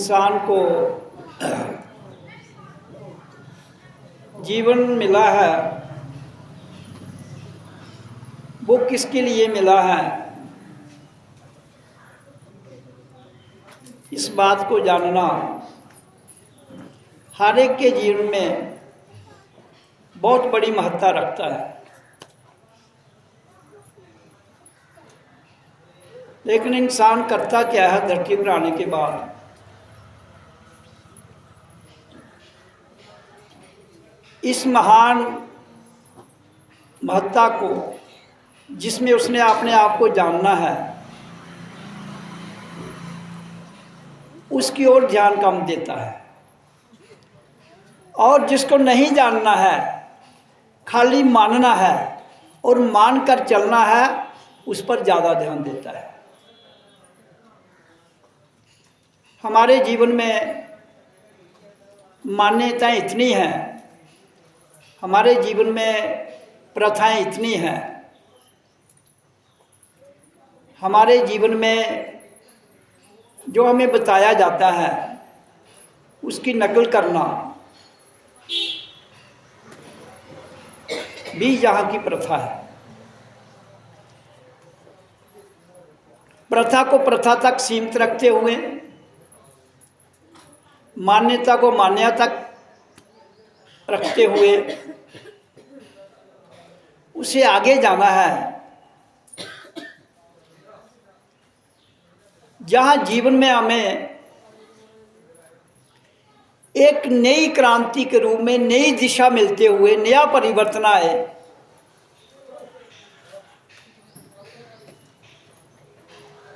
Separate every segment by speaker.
Speaker 1: इंसान को जीवन मिला है वो किसके लिए मिला है, इस बात को जानना हर एक के जीवन में बहुत बड़ी महत्ता रखता है। लेकिन इंसान करता क्या है धरती पर आने के बाद? इस महान महत्ता को जिसमें उसने अपने आप को जानना है, उसकी ओर ध्यान कम देता है, और जिसको नहीं जानना है, खाली मानना है और मानकर चलना है, उस पर ज़्यादा ध्यान देता है। हमारे जीवन में मान्यताएं इतनी हैं, हमारे जीवन में प्रथाएं इतनी हैं, हमारे जीवन में जो हमें बताया जाता है उसकी नकल करना भी यहाँ की प्रथा है। प्रथा को प्रथा तक सीमित रखते हुए मान्यता को मान्यता तक रखते हुए उसे आगे जाना है, जहाँ जीवन में हमें एक नई क्रांति के रूप में नई दिशा मिलते हुए नया परिवर्तन आए।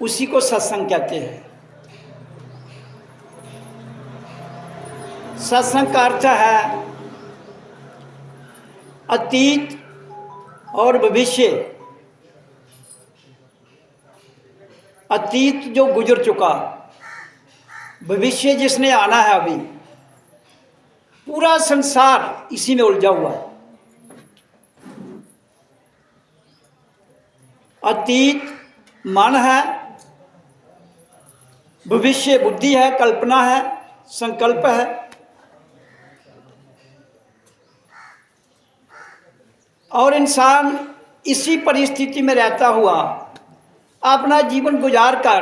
Speaker 1: उसी को सत्संग कहते हैं। सत्संग का अर्थ है अतीत और भविष्य। अतीत जो गुजर चुका, भविष्य जिसने आना है अभी। पूरा संसार इसी में उलझा हुआ है। अतीत मन है, भविष्य बुद्धि है, कल्पना है, संकल्प है। और इंसान इसी परिस्थिति में रहता हुआ अपना जीवन गुजार कर,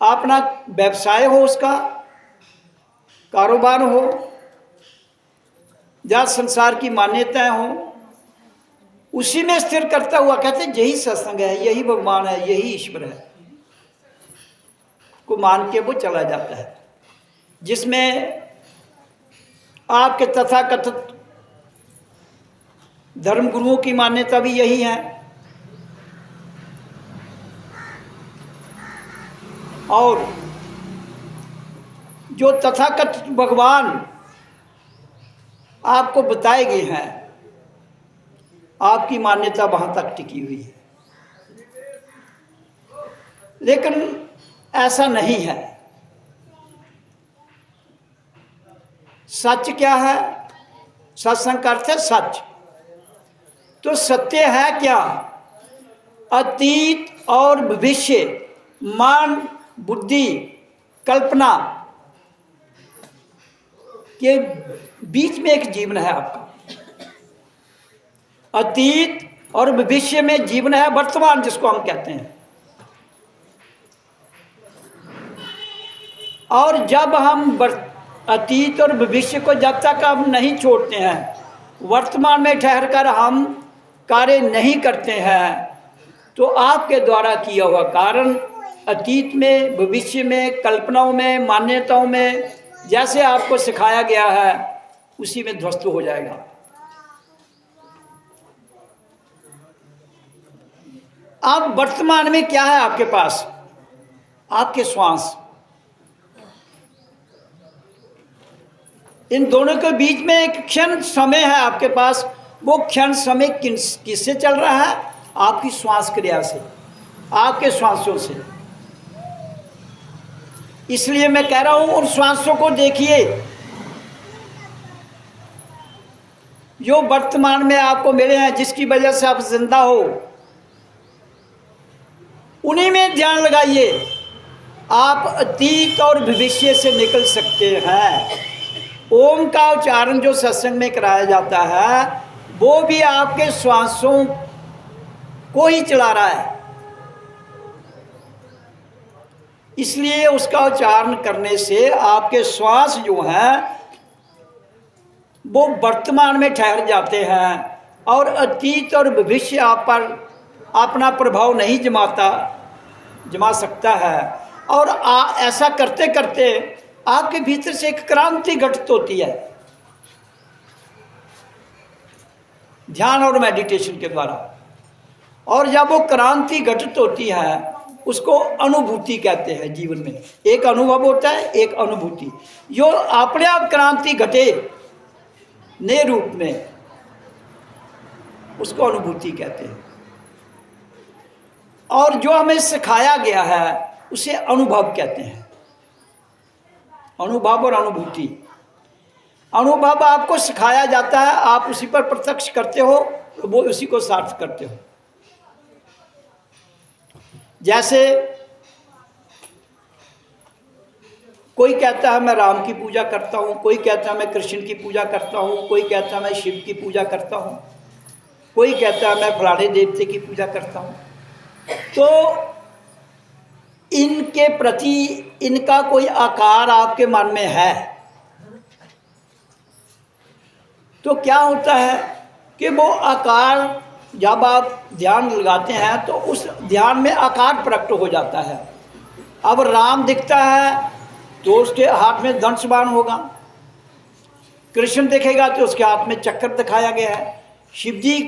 Speaker 1: अपना व्यवसाय हो, उसका कारोबार हो, या संसार की मान्यताएं हो, उसी में स्थिर करता हुआ कहते हैं यही सत्संग है, यही भगवान है, यही ईश्वर है, को मान के वो चला जाता है। जिसमें आपके तथाकथित धर्म गुरुओं की मान्यता भी यही है, और जो तथाकथित भगवान आपको बताए गए हैं, आपकी मान्यता वहां तक टिकी हुई है। लेकिन ऐसा नहीं है। सच क्या है? सत्संग का अर्थ है सच। तो सत्य है क्या? अतीत और भविष्य, मन, बुद्धि, कल्पना के बीच में एक जीवन है आपका। अतीत और भविष्य में जीवन है वर्तमान, जिसको हम कहते हैं। और जब हम अतीत और भविष्य को जब तक हम नहीं छोड़ते हैं, वर्तमान में ठहरकर हम कार्य नहीं करते हैं, तो आपके द्वारा किया हुआ कारण अतीत में, भविष्य में, कल्पनाओं में, मान्यताओं में जैसे आपको सिखाया गया है उसी में ध्वस्त हो जाएगा। अब वर्तमान में क्या है आपके पास? आपके श्वास। इन दोनों के बीच में एक क्षण समय है आपके पास। वो क्षण समय किससे चल रहा है? आपकी श्वास क्रिया से, आपके श्वासों से। इसलिए मैं कह रहा हूं उन श्वासों को देखिए जो वर्तमान में आपको मिले हैं, जिसकी वजह से आप जिंदा हो। उन्हीं में ध्यान लगाइए। आप अतीत और भविष्य से निकल सकते हैं। ओम का उच्चारण जो सत्संग में कराया जाता है वो भी आपके श्वासों को ही चला रहा है, इसलिए उसका उच्चारण करने से आपके श्वास जो हैं वो वर्तमान में ठहर जाते हैं और अतीत और भविष्य आप पर अपना प्रभाव नहीं जमा सकता है। और ऐसा करते करते आपके भीतर से एक क्रांति घटित होती है ध्यान और मेडिटेशन के द्वारा। और जब वो क्रांति घटित होती है उसको अनुभूति कहते हैं। जीवन में एक अनुभव होता है, एक अनुभूति। जो अपने आप क्रांति घटे नए रूप में उसको अनुभूति कहते हैं। और जो हमें सिखाया गया है उसे अनुभव कहते हैं। अनुभव और अनुभूति। अनुभव आपको सिखाया जाता है, आप उसी पर प्रत्यक्ष करते हो, वो उसी को सार्थ करते हो। जैसे कोई कहता है मैं राम की पूजा करता हूँ, कोई कहता है मैं कृष्ण की पूजा करता हूँ, कोई कहता है मैं शिव की पूजा करता हूँ, कोई कहता है मैं फलाने देवते की पूजा करता हूँ। तो इनके प्रति इनका कोई आकार आपके मन में है तो क्या होता है कि वो आकार जब आप ध्यान लगाते हैं तो उस ध्यान में आकार प्रकट हो जाता है। अब राम दिखता है तो उसके हाथ में धनुष बाण होगा, कृष्ण दिखेगा तो उसके हाथ में चक्र दिखाया गया है, शिव जी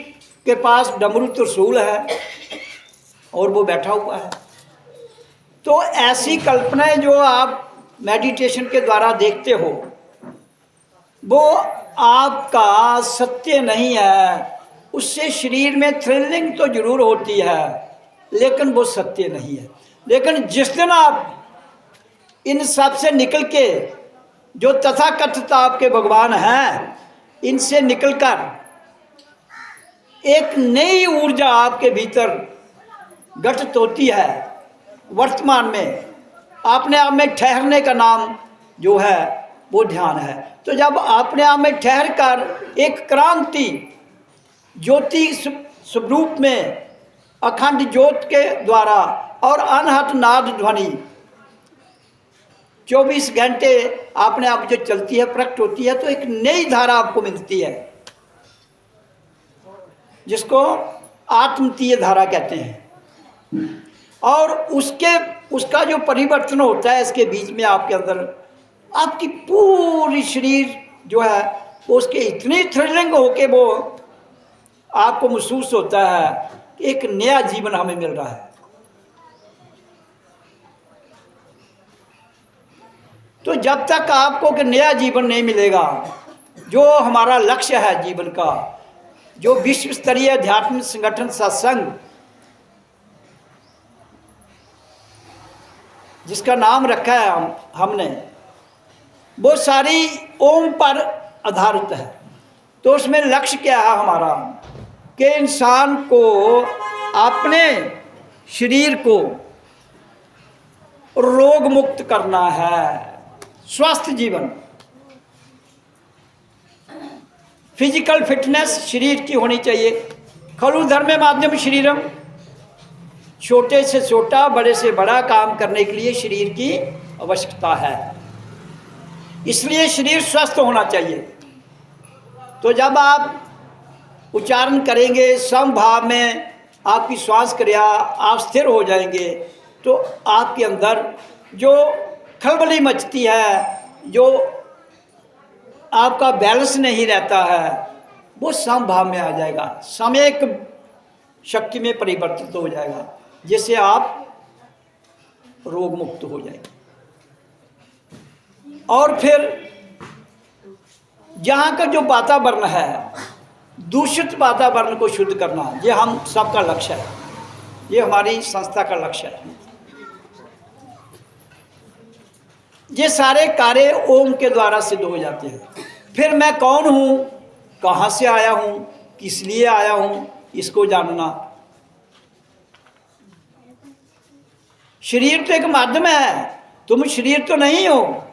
Speaker 1: के पास डमरू त्रिशूल है और वो बैठा हुआ है। तो ऐसी कल्पनाएं जो आप मेडिटेशन के द्वारा देखते हो वो आपका सत्य नहीं है। उससे शरीर में थ्रिलिंग तो जरूर होती है लेकिन वो सत्य नहीं है। लेकिन जिस दिन आप इन सब से निकल के जो तथाकथित आपके भगवान हैं इनसे निकलकर एक नई ऊर्जा आपके भीतर घटित होती है वर्तमान में, अपने आप में ठहरने का नाम जो है वो ध्यान है। तो जब अपने आप में ठहर कर एक क्रांति ज्योति स्वरूप में अखंड ज्योत के द्वारा और अनहद नाद ध्वनि 24 घंटे अपने आप जो चलती है प्रकट होती है तो एक नई धारा आपको मिलती है जिसको आत्मतीय धारा कहते हैं। और उसका जो परिवर्तन होता है इसके बीच में आपके अंदर आपकी पूरी शरीर जो है वो उसके इतनी थ्रिलिंग होके वो आपको महसूस होता है कि एक नया जीवन हमें मिल रहा है। तो जब तक आपको कि नया जीवन नहीं मिलेगा, जो हमारा लक्ष्य है जीवन का, जो विश्व स्तरीय आध्यात्मिक संगठन सत्संग जिसका नाम रखा है हमने, वो सारी ओम पर आधारित है। तो उसमें लक्ष्य क्या है हमारा कि इंसान को अपने शरीर को रोग मुक्त करना है, स्वस्थ जीवन, फिजिकल फिटनेस शरीर की होनी चाहिए। खलु धर्मे माध्यम शरीरम, छोटे से छोटा बड़े से बड़ा काम करने के लिए शरीर की आवश्यकता है, इसलिए शरीर स्वस्थ होना चाहिए। तो जब आप उच्चारण करेंगे समभाव में आपकी श्वास क्रिया आप स्थिर हो जाएंगे तो आपके अंदर जो खलबली मचती है, जो आपका बैलेंस नहीं रहता है, वो समभाव में आ जाएगा, सामयिक शक्ति में परिवर्तित हो जाएगा, जिससे आप रोग मुक्त हो जाएंगे। और फिर जहाँ का जो वातावरण है, दूषित वातावरण को शुद्ध करना, ये हम सबका लक्ष्य है, ये हमारी संस्था का लक्ष्य है। ये सारे कार्य ओम के द्वारा सिद्ध हो जाते हैं। फिर मैं कौन हूँ, कहाँ से आया हूँ, किस लिए आया हूँ, इसको जानना। शरीर तो एक माध्यम है, तुम शरीर तो नहीं हो।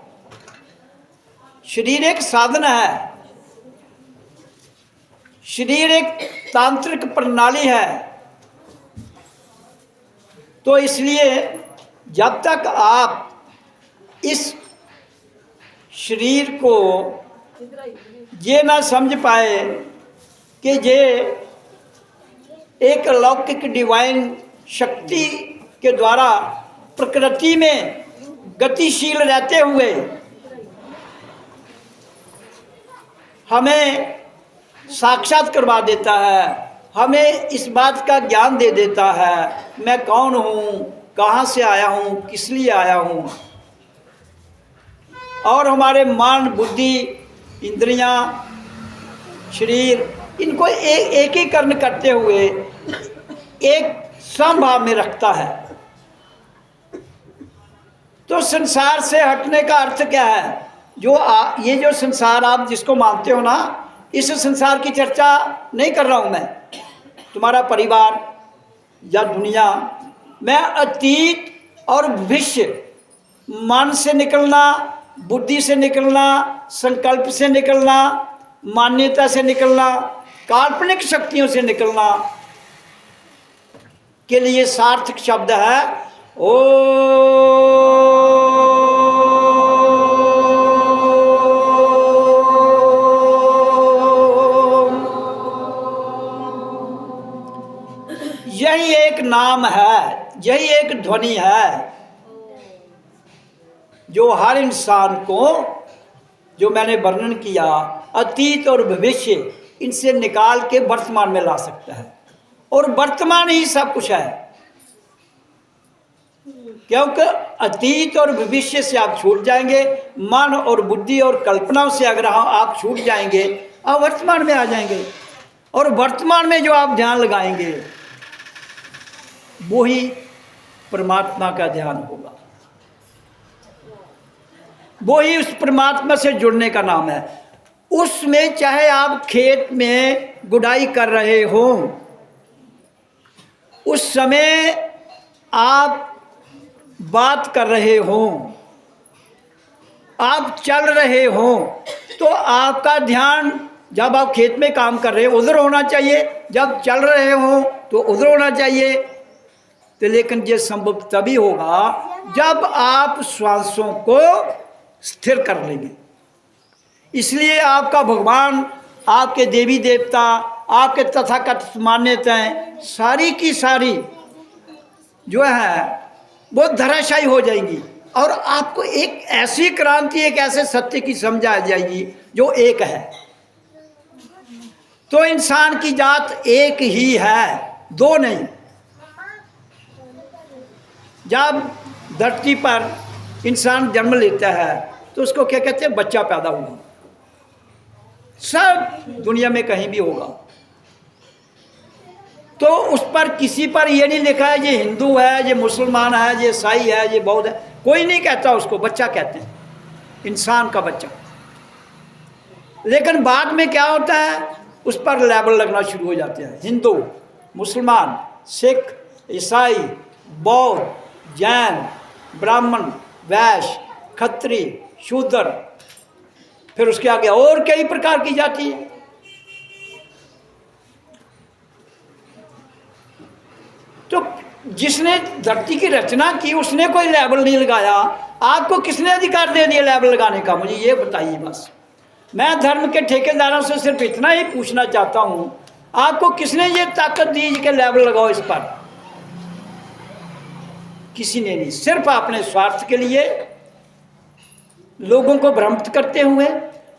Speaker 1: शरीर एक साधन है, शरीर एक तांत्रिक प्रणाली है। तो इसलिए जब तक आप इस शरीर को ये ना समझ पाए कि ये एक अलौकिक डिवाइन शक्ति के द्वारा प्रकृति में गतिशील रहते हुए हमें साक्षात करवा देता है, हमें इस बात का ज्ञान दे देता है मैं कौन हूँ, कहाँ से आया हूँ, किस लिए आया हूँ। और हमारे मन, बुद्धि, इंद्रियां, शरीर, इनको एकीकरण करते हुए एक समभाव में रखता है। तो संसार से हटने का अर्थ क्या है? ये जो संसार आप जिसको मानते हो ना, इस संसार की चर्चा नहीं कर रहा हूँ मैं, तुम्हारा परिवार या दुनिया। मैं अतीत और भविष्य, मन से निकलना, बुद्धि से निकलना, संकल्प से निकलना, मान्यता से निकलना, काल्पनिक शक्तियों से निकलना के लिए सार्थक शब्द है ओ। यही एक नाम है, यही एक ध्वनि है जो हर इंसान को, जो मैंने वर्णन किया, अतीत और भविष्य, इनसे निकाल के वर्तमान में ला सकता है। और वर्तमान ही सब कुछ है, क्योंकि अतीत और भविष्य से आप छूट जाएंगे, मन और बुद्धि और कल्पनाओं से अगर आप छूट जाएंगे, आप वर्तमान में आ जाएंगे। और वर्तमान में जो आप ध्यान लगाएंगे वो ही परमात्मा का ध्यान होगा, वो ही उस परमात्मा से जुड़ने का नाम है। उसमें चाहे आप खेत में गुड़ाई कर रहे हो, उस समय आप बात कर रहे हो, आप चल रहे हो, तो आपका ध्यान जब आप खेत में काम कर रहे हो उधर होना चाहिए, जब चल रहे हो तो उधर होना चाहिए। तो लेकिन ये संभव तभी होगा जब आप श्वासों को स्थिर कर लेंगे। इसलिए आपका भगवान, आपके देवी देवता, आपके तथाकथित मान्यताएं सारी की सारी जो है वो धराशायी हो जाएंगी, और आपको एक ऐसी क्रांति, एक ऐसे सत्य की समझ आ जाएगी जो एक है। तो इंसान की जात एक ही है, दो नहीं। जब धरती पर इंसान जन्म लेता है तो उसको क्या कहते हैं? बच्चा पैदा हुआ। सब दुनिया में कहीं भी होगा तो उस पर किसी पर ये नहीं लिखा है ये हिंदू है, ये मुसलमान है, ये ईसाई है, ये बौद्ध है, कोई नहीं कहता उसको बच्चा कहते हैं, इंसान का बच्चा। लेकिन बाद में क्या होता है, उस पर लेबल लगना शुरू हो जाते हैं। हिंदू, मुसलमान, सिख, ईसाई, बौद्ध, जैन, ब्राह्मण, वैश्य, खत्री, शूद्र, फिर उसके आगे और कई प्रकार की जाति है। तो जिसने धरती की रचना की उसने कोई लेबल नहीं लगाया, आपको किसने अधिकार दे दिया लेबल लगाने का? मुझे ये बताइए बस। मैं धर्म के ठेकेदारों से सिर्फ इतना ही पूछना चाहता हूं, आपको किसने ये ताकत दी कि लेबल लगाओ इस पर? किसी ने नहीं। सिर्फ अपने स्वार्थ के लिए लोगों को भ्रमित करते हुए,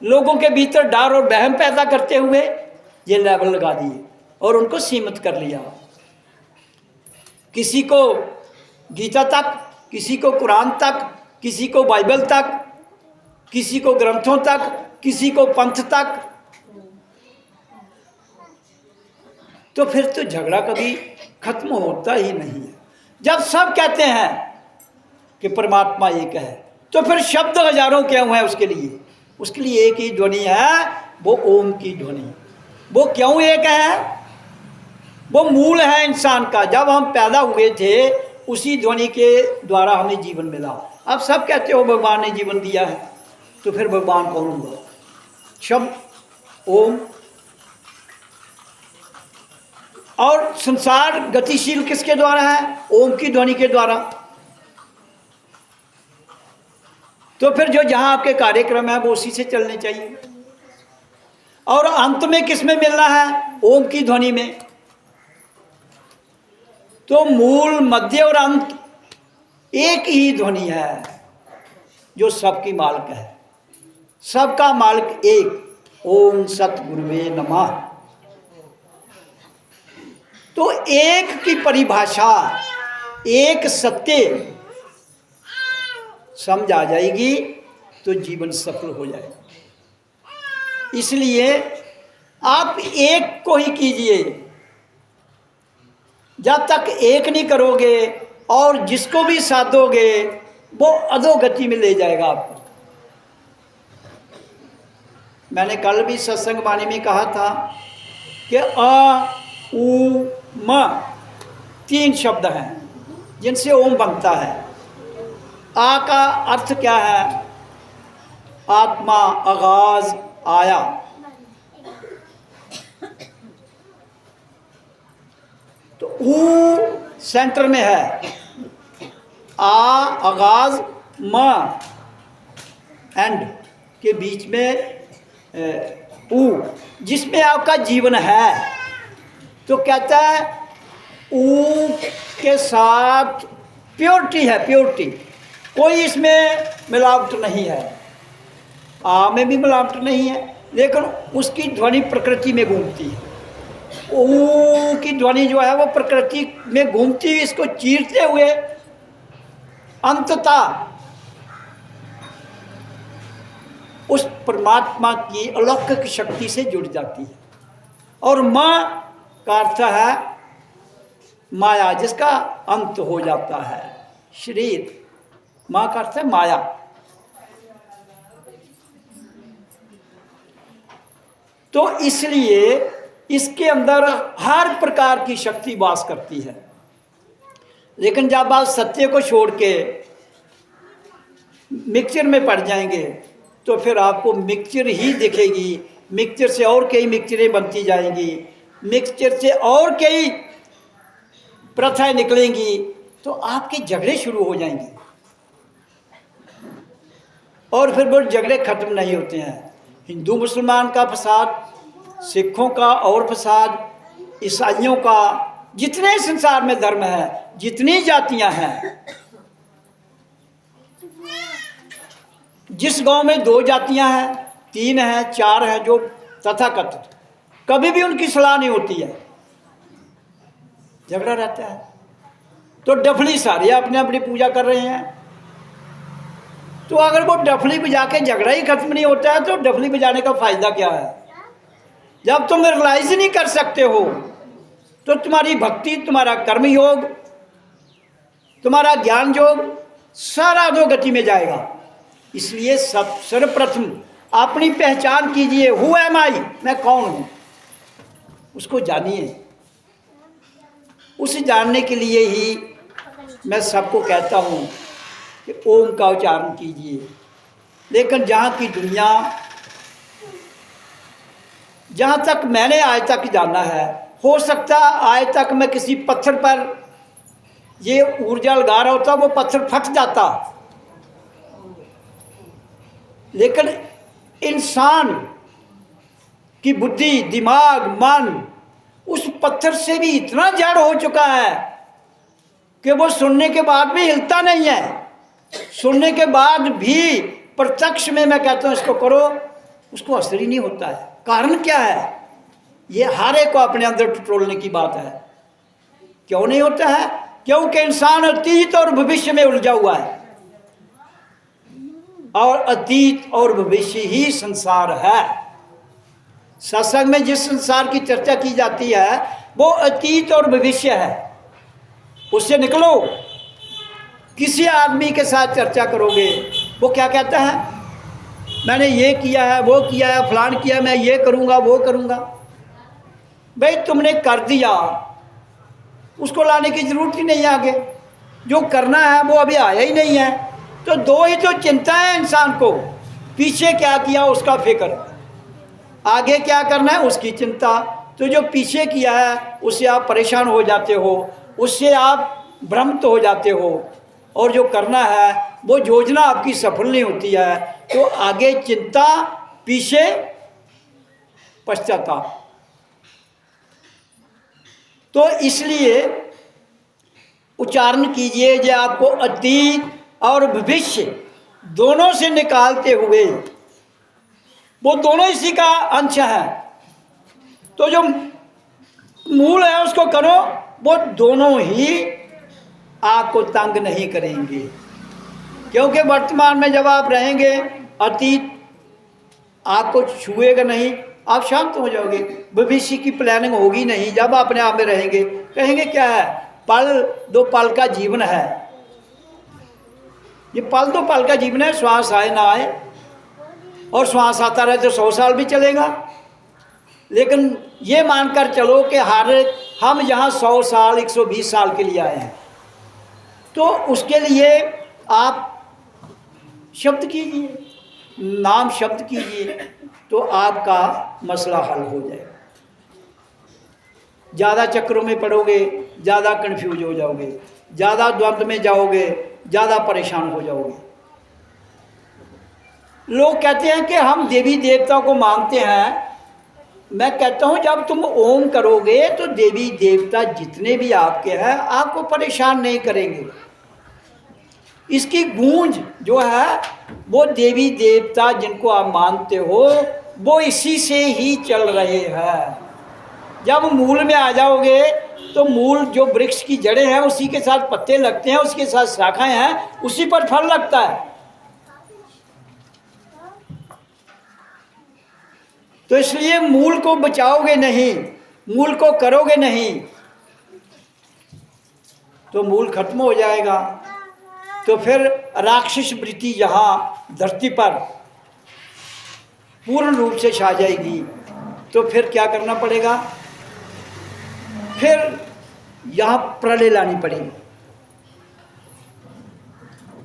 Speaker 1: लोगों के भीतर डर और वहम पैदा करते हुए ये लेबल लगा दिए और उनको सीमित कर लिया। किसी को गीता तक, किसी को कुरान तक, किसी को बाइबल तक, किसी को ग्रंथों तक, किसी को पंथ तक। तो फिर तो झगड़ा कभी खत्म होता ही नहीं है। जब सब कहते हैं कि परमात्मा एक है, तो फिर शब्द हजारों क्यों है उसके लिए? उसके लिए एक ही ध्वनि है, वो ओम की ध्वनि। वो क्यों एक है? वो मूल है इंसान का। जब हम पैदा हुए थे उसी ध्वनि के द्वारा हमें जीवन मिला। अब सब कहते हो भगवान ने जीवन दिया है, तो फिर भगवान कौन हुआ? शब्द ओम। और संसार गतिशील किसके द्वारा है? ओम की ध्वनि के द्वारा। तो फिर जो जहां आपके कार्यक्रम है वो उसी से चलने चाहिए। और अंत में किस में मिलना है? ओम की ध्वनि में। तो मूल, मध्य और अंत एक ही ध्वनि है जो सबकी मालिक है। सबका मालिक एक। ओम सतगुरुवे नमः। तो एक की परिभाषा, एक सत्य समझ आ जाएगी तो जीवन सफल हो जाएगा। इसलिए आप एक को ही कीजिए। जब तक एक नहीं करोगे और जिसको भी साधोगे वो अधोगति में ले जाएगा आपको। मैंने कल भी सत्संग वाणी में कहा था कि अ, उ, म 3 शब्द हैं जिनसे ओम बनता है। आ का अर्थ क्या है? आत्मा, आगाज, आया। तो ऊ सेंटर में है, आ आगाज, म एंड के बीच में ऊ, जिसमें आपका जीवन है। तो कहता है ऊ के साथ प्योरिटी है, प्योरिटी, कोई इसमें मिलावट नहीं है। आ में भी मिलावट नहीं है, लेकिन उसकी ध्वनि प्रकृति में घूमती है। ऊ की ध्वनि जो है वो प्रकृति में घूमती हुई, इसको चीरते हुए अंततः उस परमात्मा की अलौकिक शक्ति से जुड़ जाती है। और माँ का अर्थ है माया, जिसका अंत हो जाता है, शरीर। माँ का अर्थ है माया। तो इसलिए इसके अंदर हर प्रकार की शक्ति वास करती है। लेकिन जब आप सत्य को छोड़ के मिक्सचर में पड़ जाएंगे तो फिर आपको मिक्सचर ही दिखेगी। मिक्सचर से और कई मिक्सचरें बनती जाएंगी, मिक्सचर से और कई प्रथाएं निकलेंगी, तो आपके झगड़े शुरू हो जाएंगे। और फिर वो झगड़े खत्म नहीं होते हैं। हिंदू मुसलमान का फसाद, सिखों का और फसाद, ईसाइयों का, जितने संसार में धर्म है, जितनी जातियां हैं, जिस गांव में 2 जातियां हैं, 3 हैं, 4 हैं जो तथाकथित, कभी भी उनकी सलाह नहीं होती है, झगड़ा रहता है। तो डफली सारे अपने अपनी पूजा कर रहे हैं। तो अगर वो डफली बजा के झगड़ा ही खत्म नहीं होता है तो डफली बजाने का फायदा क्या है? जब तुम रियलाइज नहीं कर सकते हो तो तुम्हारी भक्ति, तुम्हारा कर्म योग, तुम्हारा ज्ञान योग सारा अधोगति में जाएगा। इसलिए सर्वप्रथम अपनी पहचान कीजिए। हु एम आई, मैं कौन हूं, उसको जानिए। उसे जानने के लिए ही मैं सबको कहता हूं कि ओम का उच्चारण कीजिए। लेकिन जहाँ की दुनिया, जहाँ तक मैंने आज तक जाना है, हो सकता आज तक मैं किसी पत्थर पर ये ऊर्जा लगा रहा होता, वो पत्थर फट जाता, लेकिन इंसान की बुद्धि, दिमाग, मन उस पत्थर से भी इतना जड़ हो चुका है कि वो सुनने के बाद भी हिलता नहीं है। सुनने के बाद भी प्रत्यक्ष में मैं कहता हूँ इसको करो, उसको असर ही नहीं होता है। कारण क्या है? ये हर एक को अपने अंदर टटोलने की बात है। क्यों नहीं होता है? क्योंकि इंसान अतीत और भविष्य में उलझा हुआ है, और अतीत और भविष्य ही संसार है। सत्संग में जिस संसार की चर्चा की जाती है वो अतीत और भविष्य है, उससे निकलो। किसी आदमी के साथ चर्चा करोगे, वो क्या कहता है? मैंने ये किया है, वो किया है, फलान किया, मैं ये करूँगा, वो करूँगा। भाई तुमने कर दिया, उसको लाने की ज़रूरत ही नहीं आगे। जो करना है वो अभी आया ही नहीं है। तो दो ही तो चिंता है इंसान को, पीछे क्या किया उसका फिक्र, आगे क्या करना है उसकी चिंता। तो जो पीछे किया है उससे आप परेशान हो जाते हो, उससे आप भ्रमित हो जाते हो, और जो करना है वो योजना आपकी सफल नहीं होती है। तो आगे चिंता, पीछे पश्चाताप। तो इसलिए उच्चारण कीजिए जो आपको अतीत और भविष्य दोनों से निकालते हुए, वो दोनों इसी का अंश है। तो जो मूल है उसको करो, वो दोनों ही आपको तंग नहीं करेंगे। क्योंकि वर्तमान में जब आप रहेंगे, अतीत आपको छुएगा नहीं, आप शांत हो जाओगे। भविष्य की प्लानिंग होगी नहीं, जब अपने आप में रहेंगे कहेंगे क्या है, पल दो पल का जीवन है, ये पल दो पल का जीवन है, श्वास आए ना आए, और श्वास आता रहे तो 100 साल भी चलेगा। लेकिन ये मानकर चलो कि हम यहाँ 100 साल 120 साल के लिए आए हैं, तो उसके लिए आप शब्द कीजिए, नाम शब्द कीजिए, तो आपका मसला हल हो जाएगा। ज़्यादा चक्रों में पड़ोगे, ज़्यादा कन्फ्यूज हो जाओगे, ज़्यादा द्वंद्व में जाओगे, ज़्यादा परेशान हो जाओगे। लोग कहते हैं कि हम देवी देवता को मानते हैं। मैं कहता हूँ जब तुम ओम करोगे तो देवी देवता जितने भी आपके हैं आपको परेशान नहीं करेंगे। इसकी गूंज जो है वो देवी देवता जिनको आप मानते हो वो इसी से ही चल रहे हैं। जब मूल में आ जाओगे तो मूल जो वृक्ष की जड़ें हैं उसी के साथ पत्ते लगते हैं, उसके साथ शाखाएं हैं, उसी पर फल लगता है। तो इसलिए मूल को बचाओगे नहीं, मूल को करोगे नहीं तो मूल खत्म हो जाएगा। तो फिर राक्षस वृत्ति यहाँ धरती पर पूर्ण रूप से छा जाएगी। तो फिर क्या करना पड़ेगा, फिर यहाँ प्रलय लानी पड़ेगी।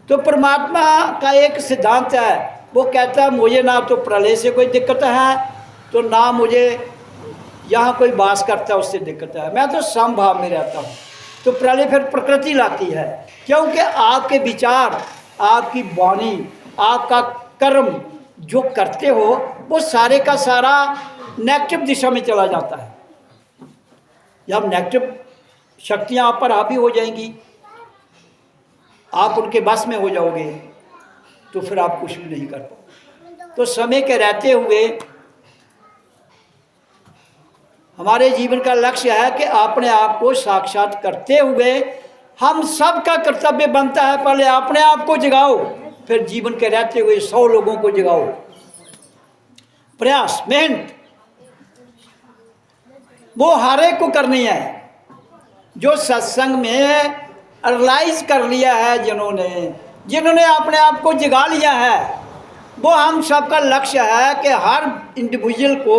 Speaker 1: तो परमात्मा का एक सिद्धांत है, वो कहता है मुझे ना तो प्रलय से कोई दिक्कत है, तो ना मुझे यहाँ कोई वास करता है उससे दिक्कत है, मैं तो समभाव में रहता हूँ। तो प्रलय फिर प्रकृति लाती है, क्योंकि आपके विचार, आपकी वाणी, आपका कर्म जो करते हो वो सारे का सारा नेगेटिव दिशा में चला जाता है। जब नेगेटिव शक्तियाँ आप पर हावी हो जाएंगी, आप उनके बस में हो जाओगे, तो फिर आप कुछ भी नहीं कर पाओगे। तो समय के रहते हुए हमारे जीवन का लक्ष्य है कि अपने आप को साक्षात करते हुए हम सब का कर्तव्य बनता है पहले अपने आप को जगाओ, फिर जीवन के रहते हुए 100 लोगों को जगाओ। प्रयास, मेहनत वो हर एक को करनी है। जो सत्संग में रियलाइज कर लिया है, जिन्होंने अपने आप को जगा लिया है, वो हम सबका लक्ष्य है कि हर इंडिविजुअल को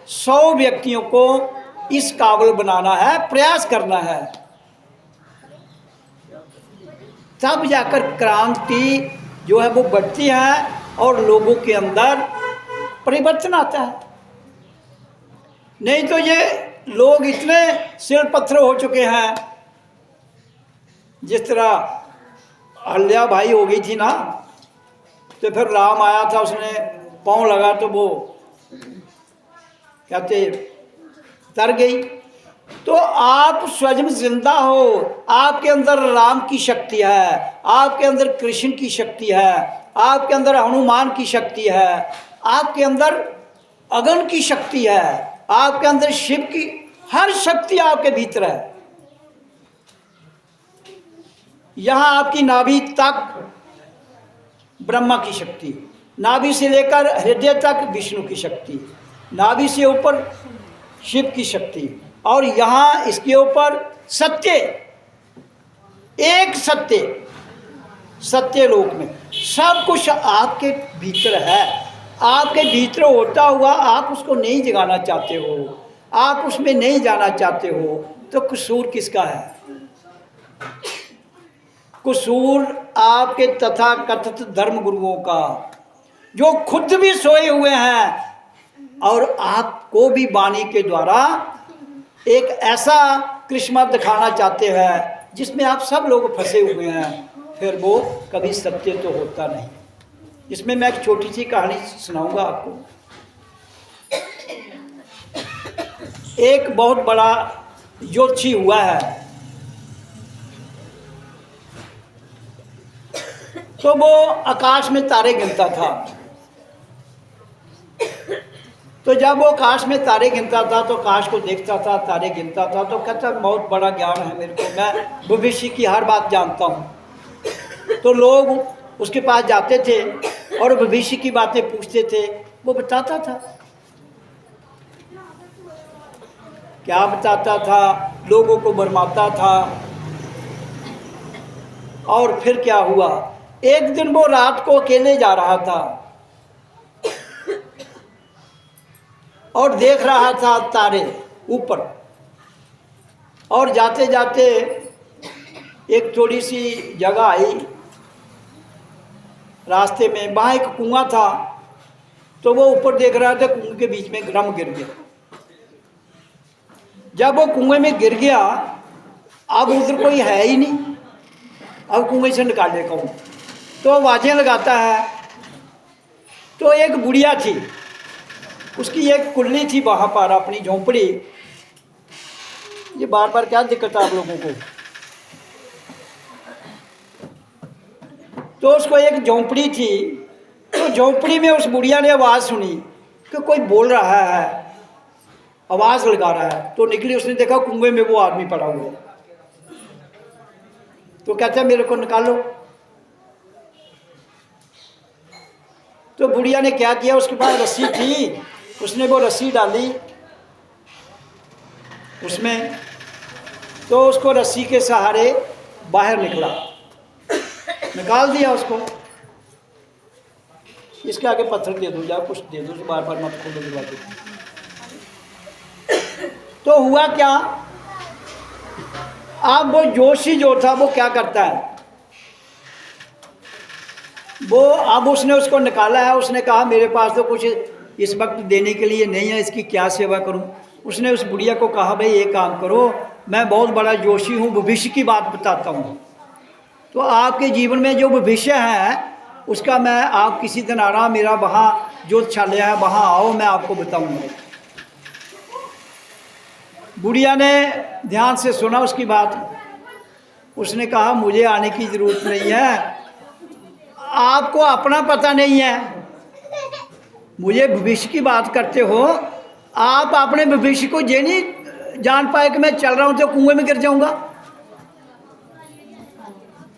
Speaker 1: 100 व्यक्तियों को इस काबिल बनाना है, प्रयास करना है। तब जाकर क्रांति जो है वो बढ़ती है और लोगों के अंदर परिवर्तन आता है। नहीं तो ये लोग इतने सिल पत्थर हो चुके हैं, जिस तरह अहल्या भाई हो गई थी ना, तो फिर राम आया था, उसने पाँव लगा तो वो कहते तर गई। तो आप स्वयं जिंदा हो, आपके अंदर राम की शक्ति है, आपके अंदर कृष्ण की शक्ति है, आपके अंदर हनुमान की शक्ति है, आपके अंदर अगन की शक्ति है, आपके अंदर शिव की हर शक्ति आपके भीतर है। यहाँ आपकी नाभि तक ब्रह्मा की शक्ति, नाभि से लेकर हृदय तक विष्णु की शक्ति, नाभि से ऊपर शिव की शक्ति, और यहाँ इसके ऊपर सत्य, एक सत्य लोक में सब कुछ आपके भीतर है। आपके भीतर होता हुआ आप उसको नहीं जगाना चाहते हो, आप उसमें नहीं जाना चाहते हो, तो कसूर किसका है? कसूर आपके तथा कथित धर्म गुरुओं का, जो खुद भी सोए हुए हैं और आपको भी वाणी के द्वारा एक ऐसा कृष्णा दिखाना चाहते हैं जिसमें आप सब लोग फंसे हुए हैं, फिर वो कभी सत्य तो होता नहीं। इसमें मैं एक छोटी सी कहानी सुनाऊंगा आपको। एक बहुत बड़ा ज्योतिषी हुआ है, तो वो आकाश में तारे गिनता था। तो जब वो आकाश में तारे गिनता था तो आकाश को देखता था, तारे गिनता था, तो कहता बहुत बड़ा ज्ञान है मेरे को, मैं भविष्य की हर बात जानता हूँ। तो लोग उसके पास जाते थे और भविष्य की बातें पूछते थे, वो बताता था। क्या बताता था? लोगों को भरमाता था। और फिर क्या हुआ, एक दिन वो रात को अकेले जा रहा था और देख रहा था तारे ऊपर, और जाते जाते एक थोड़ी सी जगह आई रास्ते में, वहाँ एक कुआं था। तो वो ऊपर देख रहा था, कुएं के बीच में ड्रम गिर गया। जब वो कुएं में गिर गया, अब उधर कोई है ही नहीं, अब कुएं से निकालने का हूँ, तो आवाज़ें लगाता है। तो एक बुढ़िया थी, उसकी एक कुल्ली थी वहाँ पर, अपनी झोंपड़ी। ये बार बार क्या दिक्कत है आप लोगों को? तो उसको एक झोंपड़ी थी, तो झोंपड़ी में उस बुढ़िया ने आवाज़ सुनी कि कोई बोल रहा है, आवाज़ लगा रहा है। तो निकली, उसने देखा कुएं में वो आदमी पड़ा हुआ है। तो कहता है मेरे को निकालो। तो बुढ़िया ने क्या किया, उसके पास रस्सी थी, उसने वो रस्सी डाली उसमें, तो उसको रस्सी के सहारे बाहर निकाल दिया उसको। इसके आगे पत्थर दे दो, या कुछ दे दो, बार बार मत खोलो दरवाजे। तो हुआ क्या, अब वो जोशी जो था वो क्या करता है, वो अब उसने उसको निकाला है। उसने कहा मेरे पास तो कुछ इस वक्त देने के लिए नहीं है, इसकी क्या सेवा करूं। उसने उस बुढ़िया को कहा भाई एक काम करो, मैं बहुत बड़ा जोशी हूं, भविष्य की बात बताता हूं। तो आपके जीवन में जो भविष्य है उसका मैं, आप किसी दिन आ रहा, मेरा वहाँ ज्योतिषालय है, वहाँ आओ, मैं आपको बताऊंगा। बुढ़िया ने ध्यान से सुना उसकी बात। उसने कहा मुझे आने की ज़रूरत नहीं है, आपको अपना पता नहीं है, मुझे भविष्य की बात करते हो। आप अपने भविष्य को ये नहीं जान पाए कि मैं चल रहा हूं तो कुएं में गिर जाऊंगा,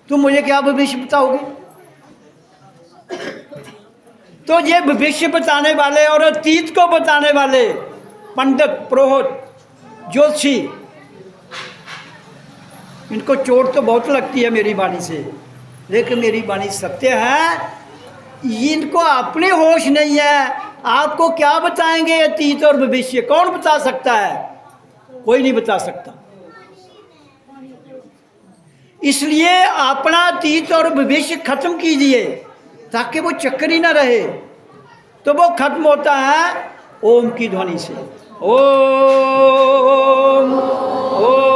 Speaker 1: तुम मुझे क्या भविष्य बताओगे? तो ये भविष्य बताने वाले और अतीत को बताने वाले पंडित, पुरोहित, ज्योतिषी, इनको चोट तो बहुत लगती है मेरी वाणी से, लेकिन मेरी वाणी सत्य है। इनको अपने होश नहीं है, आपको क्या बताएंगे अतीत और भविष्य? कौन बता सकता है? कोई नहीं बता सकता। इसलिए अपना अतीत और भविष्य खत्म कीजिए ताकि वो चक्कर ही ना रहे। तो वो खत्म होता है ओम की ध्वनि से। ओम ओम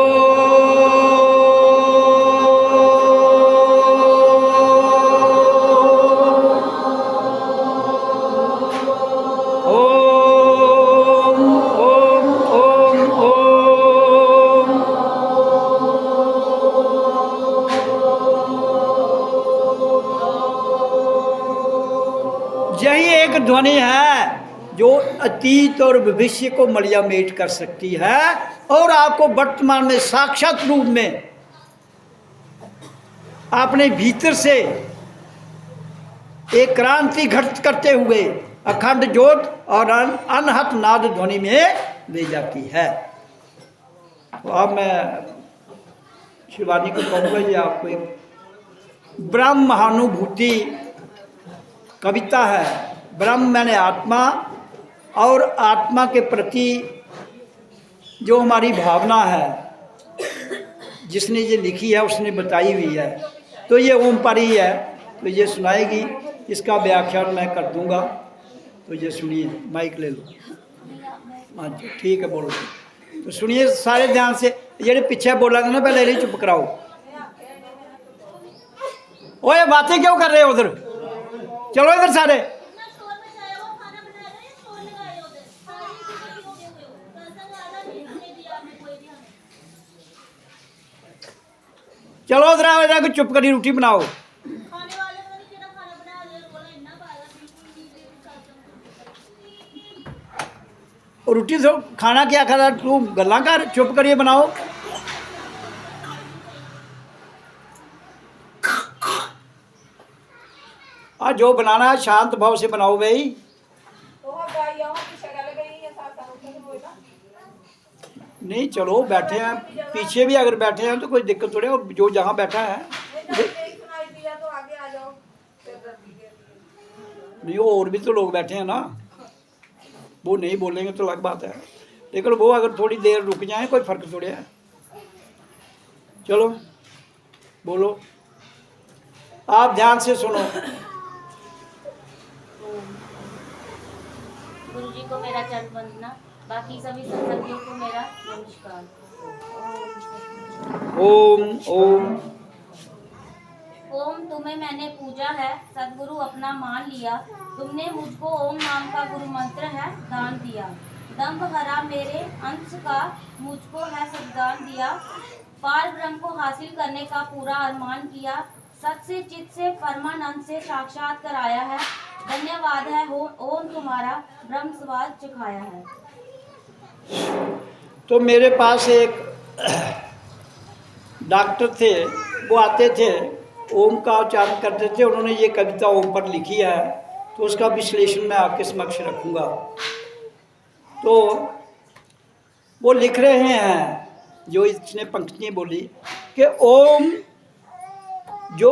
Speaker 1: ध्वनि है जो अतीत और भविष्य को मलियामेट कर सकती है और आपको वर्तमान में साक्षात रूप में अपने भीतर से एक क्रांति घटित करते हुए अखंड ज्योत और अनहत नाद ध्वनि में ले जाती है। तो अब मैं शिवानी को कहूँगा, ये आपको एक ब्रह्मानुभूति कविता है। ब्रह्म मैंने आत्मा, और आत्मा के प्रति जो हमारी भावना है, जिसने ये लिखी है उसने बताई हुई है तो ये ओम पर ही है, तो ये सुनाएगी, इसका व्याख्यान मैं कर दूंगा। तो ये सुनिए, माइक ले लो। हाँ जी ठीक है, बोलो। तो सुनिए सारे ध्यान से, जेडे पीछे बोला था ना पहले इन्हें चुप कराओ। ओए बातें क्यों कर रहे हो उधर, चलो इधर सारे। चलो उधर आओ, इधर चुप करी रोटी बनाओ। रोटी तो खाना क्या खा, तू गल्ला कर, चुप करिए बनाओ। हाँ जो बनाना है शांत भाव से बनाओ भाई। नहीं चलो बैठे हैं, पीछे भी अगर बैठे हैं तो कोई दिक्कत थोड़ी है, जो जहाँ बैठा है। नहीं और भी तो लोग बैठे हैं ना, वो नहीं बोलेंगे तो अलग बात है, लेकिन वो अगर थोड़ी देर रुक जाए कोई फर्क थोड़ी है। चलो बोलो, आप ध्यान से सुनो।
Speaker 2: गुरु जी को मेरा चरण वंदना, बाकी सभी सत्संगियों को मेरा नमस्कार।
Speaker 1: ओम ओम
Speaker 2: ओम तुम्हें मैंने पूजा है, सदगुरु अपना मान लिया। तुमने मुझको ओम नाम का गुरु मंत्र है दान दिया। दंभ हरा मेरे अंश का, मुझको है सददान दिया। पार ब्रह्म को हासिल करने का पूरा अरमान किया। सत से चित से परमानंद से साक्षात कराया है। धन्यवाद है हो ओम तुम्हारा, ब्रह्म स्वाद चखाया है।
Speaker 1: तो मेरे पास एक डॉक्टर थे, वो आते थे, ओम का उच्चारण करते थे, उन्होंने ये कविता ओम पर लिखी है, तो उसका विश्लेषण मैं आपके समक्ष रखूँगा। तो वो लिख रहे हैं, जो इसने पंक्तियाँ बोली कि ओम जो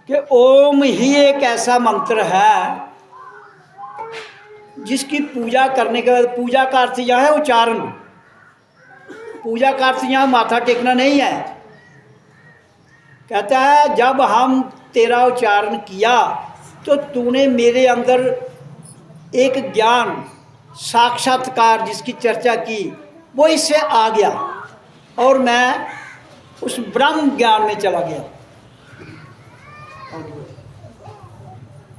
Speaker 1: कि ओम ही एक ऐसा मंत्र है जिसकी पूजा करने का, पूजा का अर्थ यह है उच्चारण, पूजा का अर्थ यहाँ माथा टेकना नहीं है। कहता है जब हम तेरा उच्चारण किया तो तूने मेरे अंदर एक ज्ञान साक्षात्कार जिसकी चर्चा की, वो इससे आ गया और मैं उस ब्रह्म ज्ञान में चला गया।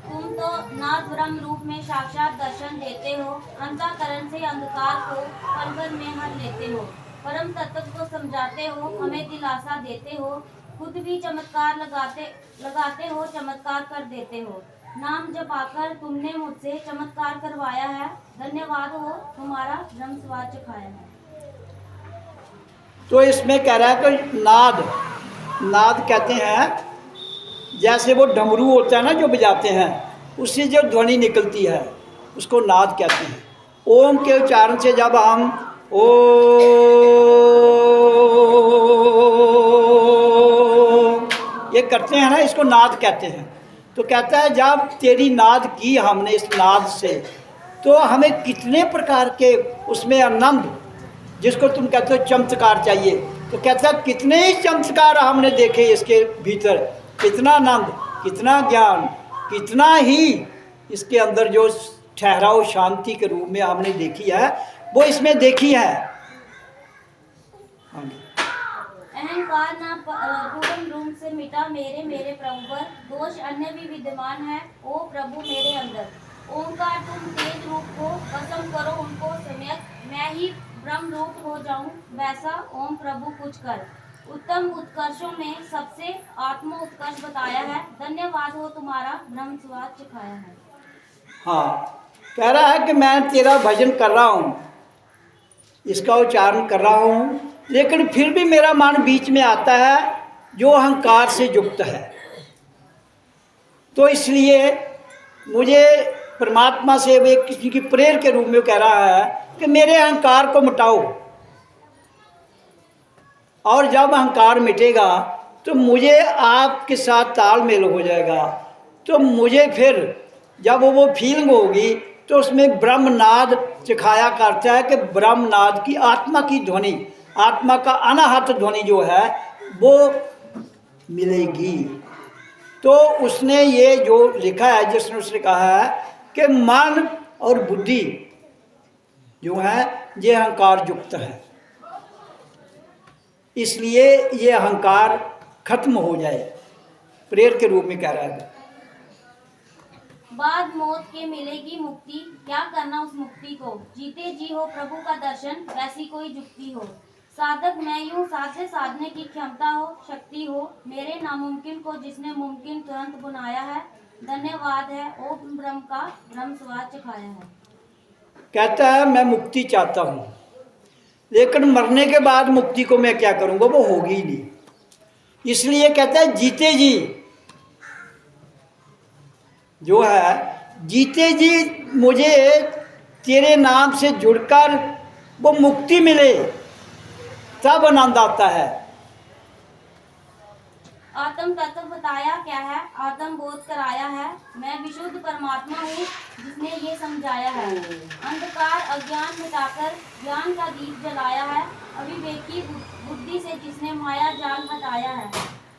Speaker 2: तुम तो नाथ ब्रह्म रूप में साक्षात दर्शन देते हो। अंतःकरण से अंधकार को पल भर में हर लेते हो। परम तत्व को समझाते हो, हमें दिलासा देते हो। खुद भी चमत्कार लगाते हो, चमत्कार कर देते हो। नाम जपाकर तुमने मुझसे चमत्कार करवाया है। धन्यवाद हो तुम्हारा, ब्रह्म स्वाद चखाया है।
Speaker 1: तो इसमें कह रहा है कि नाद कहते हैं, जैसे वो डमरू होता है ना जो बजाते हैं, उससे जो ध्वनि निकलती है उसको नाद कहते हैं। ओम के उच्चारण से जब हम ओ ये करते हैं ना, इसको नाद कहते हैं। तो कहता है जब तेरी नाद की हमने इस नाद से, तो हमें कितने प्रकार के उसमें आनंद, जिसको तुम कहते हो चमत्कार चाहिए, तो कहता है कितने ही चमत्कार हमने देखे इसके भीतर, कितना आनंद, कितना ज्ञान, कितना ही इसके अंदर जो ठहराव शांति के रूप में हमने देखी है, वो इसमें देखी है।
Speaker 2: अहंकार ना पूर्ण रूप से मिटा मेरे प्रभु पर, दोष अन्य भी विद्यमान है ओ प्रभु मेरे अंदर। ओंकार तुम तेज रूप को कसम करो उनको सम्यक, मैं ही ब्रह्म रूप हो जाऊं वैसा ओम प्रभु कुछ कर। उत्तम उत्कर्षों में सबसे आत्म उत्कर्ष बताया है। धन्यवाद हो तुम्हारा, ब्रह्म स्वाद चखाया है।
Speaker 1: हाँ, कह रहा है कि मैं तेरा भजन कर रहा हूँ, इसका उच्चारण कर रहा हूँ, लेकिन फिर भी मेरा मन बीच में आता है जो अहंकार से युक्त है। तो इसलिए मुझे परमात्मा से वे किसी की प्रेर के रूप में कह रहा है कि मेरे अहंकार को मिटाओ, और जब अहंकार मिटेगा तो मुझे आपके साथ तालमेल हो जाएगा। तो मुझे फिर जब वो फीलिंग होगी तो उसमें ब्रह्मनाद सिखाया करता है कि ब्रह्मनाद की आत्मा की ध्वनि, आत्मा का अनाहत ध्वनि जो है वो मिलेगी। तो उसने ये जो लिखा है, जिसने उसने कहा है कि मन और बुद्धि जो है ये अहंकार युक्त है, इसलिए ये अहंकार खत्म हो जाए, प्रेयर के रूप में कह रहा है।
Speaker 2: बाद मौत के मिलेगी मुक्ति, क्या करना उस मुक्ति को, जीते जी हो प्रभु का दर्शन, वैसी कोई जुक्ति हो। साधक मैं यूं साधे साधने की क्षमता हो, शक्ति हो, मेरे नामुमकिन को जिसने मुमकिन तुरंत बनाया है। धन्यवाद है ओम ब्रह्म का ब्रह्म स्वाद चखाया है।
Speaker 1: कहता है मैं मुक्ति चाहता हूँ, लेकिन मरने के बाद मुक्ति को मैं क्या करूँगा, वो होगी ही नहीं। इसलिए कहता है जीते जी जो है, जीते जी मुझे तेरे नाम से जुड़कर वो मुक्ति मिले, तब आनंद आता है।
Speaker 2: आत्म तत्व बताया क्या है, आत्म बोध कराया है, मैं विशुद्ध परमात्मा हूँ जिसने ये समझाया है। अंधकार अज्ञान मिटाकर ज्ञान का दीप जलाया है, अविवेकी बुद्धि से जिसने माया जाल हटाया है।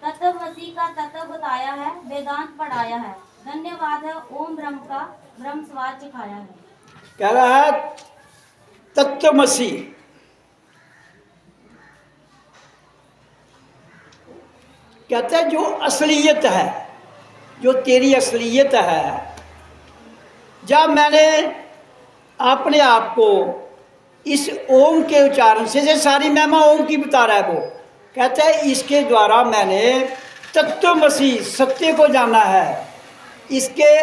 Speaker 2: तत्वमसी का तत्व बताया है, वेदांत पढ़ाया है। धन्यवाद है ओम ब्रह्म का ब्रह्म स्वाद सिखाया है।
Speaker 1: कह रहा है तत्वमसी, कहता है जो असलियत है, जो तेरी असलियत है, जब मैंने अपने आप को इस ओम के उच्चारण से सारी महिमा ओम की बता रहा है, वो कहता है इसके द्वारा मैंने तत्वमसी सत्य को जाना है, इसके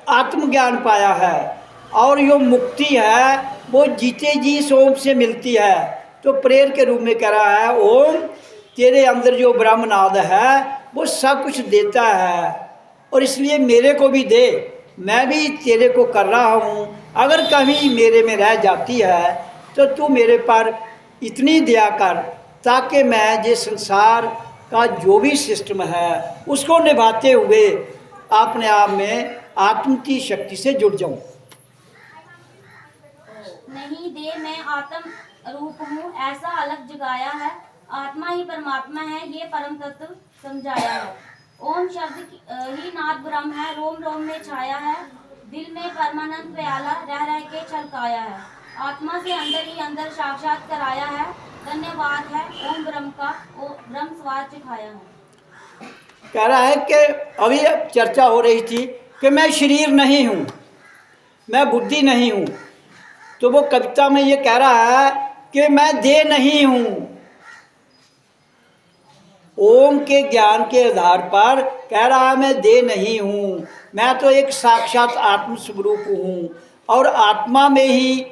Speaker 1: आत्मज्ञान पाया है, और जो मुक्ति है वो जीते जी इस ओम से मिलती है। तो प्रेयर के रूप में कह रहा है ओम तेरे अंदर जो ब्रह्मनाद है वो सब कुछ देता है, और इसलिए मेरे को भी दे, मैं भी तेरे को कर रहा हूँ। अगर कभी मेरे में रह जाती है तो तू मेरे पर इतनी दया कर ताकि मैं ये संसार का जो भी सिस्टम है उसको निभाते हुए अपने आप में आत्म की शक्ति से जुड़ जाऊं।
Speaker 2: नहीं दे मैं आत्म रूप हूँ ऐसा अलग जगाया है, आत्मा ही परमात्मा है ये परम तत्व समझाया है। ओम शब्द ही नाद ब्रह्म है, रोम रोम में छाया है, दिल में परमानंद प्याला रह रह के छलकाया है। आत्मा से अंदर ही अंदर साक्षात कराया है। धन्यवाद है ओम ब्रह्म का ब्रह्म स्वाद सिखाया है।
Speaker 1: कह रहा है कि अभी चर्चा हो रही थी कि मैं शरीर नहीं हूँ, मैं बुद्धि नहीं हूँ, तो वो कविता में ये कह रहा है कि मैं देह नहीं हूँ। ओम के ज्ञान के आधार पर कह रहा है मैं देह नहीं हूँ, मैं तो एक साक्षात आत्म स्वरूप हूँ, और आत्मा में ही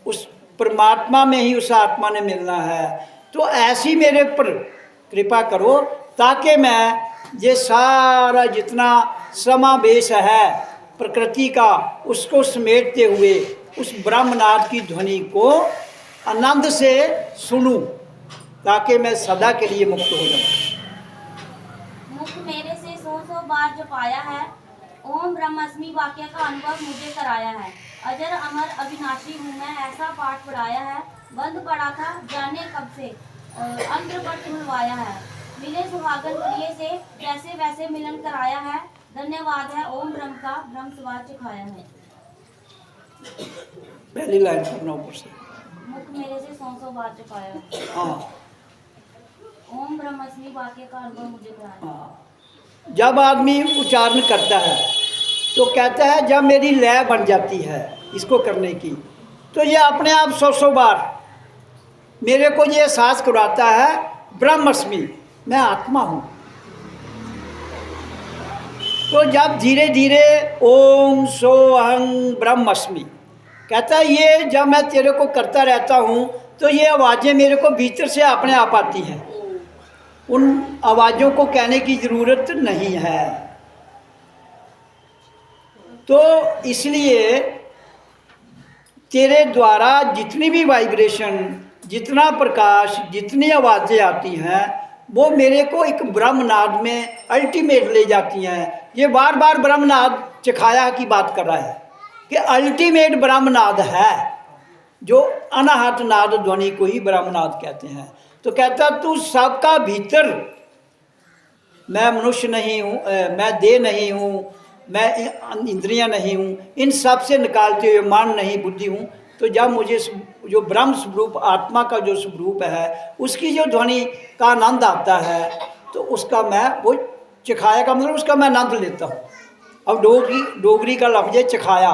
Speaker 1: उस परमात्मा में ही उस आत्मा ने मिलना है। तो ऐसी मेरे पर कृपा करो ताकि मैं ये सारा जितना समावेश है प्रकृति का उसको समेटते हुए उस ब्रह्मनाद की ध्वनि को आनंद से सुनूं, ताकि मैं सदा के लिए मुक्त हो जाऊं।
Speaker 2: मुख मेरे से 100 बार जपाया है, ओम ब्रह्मस्मि वाक्य का अनुभव मुझे कराया है। अजर अमर अविनाशी हूँ मैं ऐसा पाठ पढ़ाया है, बंद पड़ा था जाने कब से अंतरपट खुलवाया है। मिले सुहागन प्रिय से जैसे वैसे मिलन कराया है। धन्यवाद है ओम ब्रह्म का ब्रह्म स्वाद सिखाया है।
Speaker 1: पहली लाइन पढ़ना ऊपर से।
Speaker 2: मुख मेरे से 100 बार जपाया है।
Speaker 1: हाँ,
Speaker 2: ओम ब्रह्मस्मि वाक्य का अनुभव मुझे कराया।
Speaker 1: हाँ, जब आदमी उच्चारण करता है तो कहता है जब मेरी लय बन जाती है इसको करने की, तो ये अपने आप 100 बार मेरे को ये एहसास करवाता है ब्रह्मस्मि, मैं आत्मा हूँ। तो जब धीरे धीरे ओम सोहं ब्रह्मस्मि कहता है, ये जब मैं तेरे को करता रहता हूँ तो ये आवाज़ें मेरे को भीतर से अपने आप आती हैं, उन आवाज़ों को कहने की ज़रूरत नहीं है। तो इसलिए तेरे द्वारा जितनी भी वाइब्रेशन, जितना प्रकाश, जितनी आवाज़ें आती हैं वो मेरे को एक ब्रह्मनाद में अल्टीमेट ले जाती हैं। ये बार बार ब्रह्मनाद चखाया की बात कर रहा है कि अल्टीमेट ब्रह्मनाद है, जो अनाहत नाद ध्वनि को ही ब्रह्मनाद कहते हैं। तो कहता तू सबका भीतर, मैं मनुष्य नहीं हूँ, मैं देह नहीं हूँ, मैं इंद्रियां नहीं हूँ, इन सब से निकालते हुए मान नहीं बुद्धि हूँ। तो जब मुझे जो ब्रह्म स्वरूप आत्मा का जो स्वरूप है उसकी जो ध्वनि का आनंद आता है तो उसका मैं वो चखाया का मतलब उसका मैं आनंद लेता हूँ। अब डोगरी का लफ्ज है चखाया,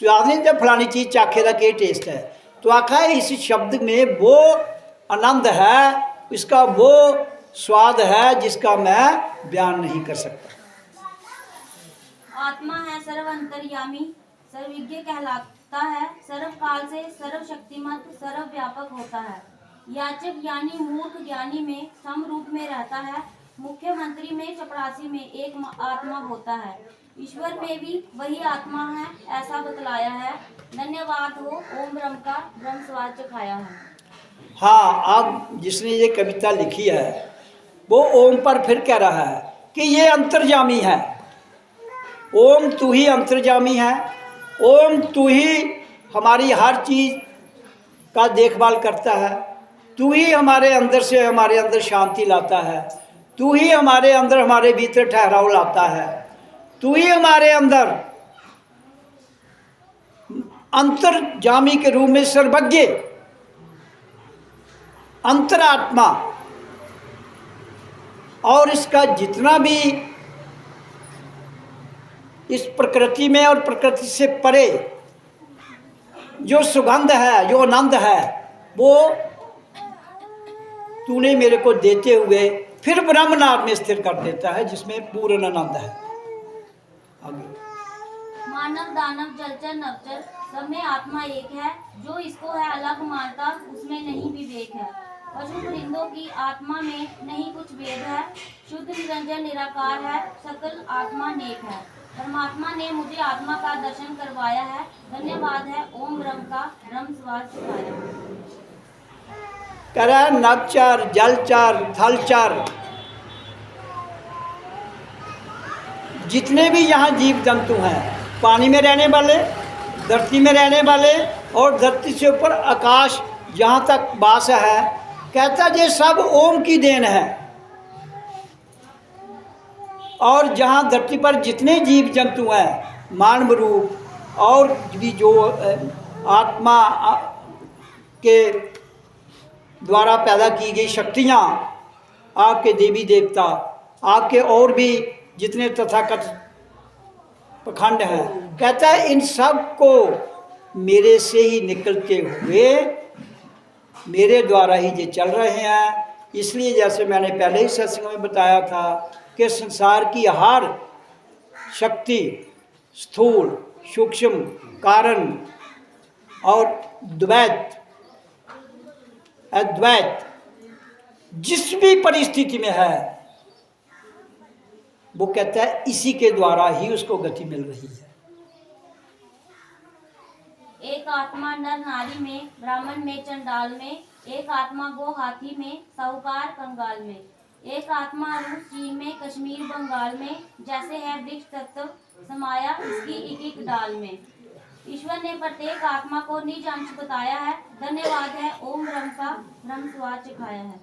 Speaker 1: तो आदमी जब फलानी चीज़ चाखे का क्या टेस्ट है, तो आखा है इस शब्द में वो आनंद है, इसका वो स्वाद है जिसका मैं बयान नहीं कर सकता।
Speaker 2: आत्मा है सर्व अंतर्यामी, सर्वज्ञ कहलाता है, सर्व काल से सर्वशक्तिमत सर्व व्यापक होता है। याचक यानी मूर्ख ज्ञानी में सम रूप में रहता है, मुख्यमंत्री में चपरासी में एक आत्मा होता है, ईश्वर में भी वही आत्मा है, ऐसा बतलाया है। धन्यवाद हो ओम ब्रह्म का ब्रह्म स्वाद चखाया है।
Speaker 1: हाँ, अब जिसने ये कविता लिखी है वो ओम पर फिर कह रहा है कि ये अंतर्जामी है। ओम तू ही अंतर्जामी है, ओम तू ही हमारी हर चीज़ का देखभाल करता है, तू ही हमारे अंदर से हमारे अंदर शांति लाता है, तू ही हमारे अंदर हमारे भीतर ठहराव लाता है, तू ही हमारे अंदर अंतर्जामी के रूप में सर्वज्ञ अंतरात्मा और इसका जितना भी इस प्रकृति में और प्रकृति से परे जो सुगंध है, जो आनंद है, वो तूने मेरे को देते हुए फिर ब्रह्मनाद में स्थिर कर देता है जिसमें पूर्ण आनंद है। आगे
Speaker 2: मानव दानव जलचर नवचर सब में आत्मा एक है, जो इसको है अलग मानता उसमें नहीं विवेक है। पशु परिंदों की आत्मा में नहीं कुछ भेद है, शुद्ध निरंजन निराकार है, सकल आत्मा नेक है। परमात्मा ने मुझे आत्मा का दर्शन करवाया है। धन्यवाद है ओम ब्रह्म का ब्रह्म स्वाद चखाया।
Speaker 1: कह रहा है नवचर जलचर थलचर जितने भी यहाँ जीव जंतु हैं, पानी में रहने वाले, धरती में रहने वाले और धरती से ऊपर आकाश जहाँ तक वास है, कहता ये सब ओम की देन है। और जहाँ धरती पर जितने जीव जंतु हैं, मानव रूप और भी जो आत्मा के द्वारा पैदा की गई शक्तियाँ, आपके देवी देवता, आपके और भी जितने तथाकथित पखंड हैं, कहता है इन सब को मेरे से ही निकलते हुए मेरे द्वारा ही ये चल रहे हैं। इसलिए जैसे मैंने पहले ही सत्संग में बताया था कि संसार की हर शक्ति स्थूल सूक्ष्म कारण और द्वैत अद्वैत जिस भी परिस्थिति में है, वो कहता है इसी के द्वारा ही उसको गति मिल रही है।
Speaker 2: एक आत्मा नर नारी में, ब्राह्मण में चंडाल में, एक आत्मा गो हाथी में, साहूकार कंगाल में, एक आत्मा रूस चीन में, कश्मीर बंगाल में, जैसे है वृक्ष तत्व समाया इसकी एक एक डाल में। ईश्वर ने प्रत्येक आत्मा को निज अंश बताया है। धन्यवाद है ओम ब्रह्म का ब्रह्म स्वाद चखाया है।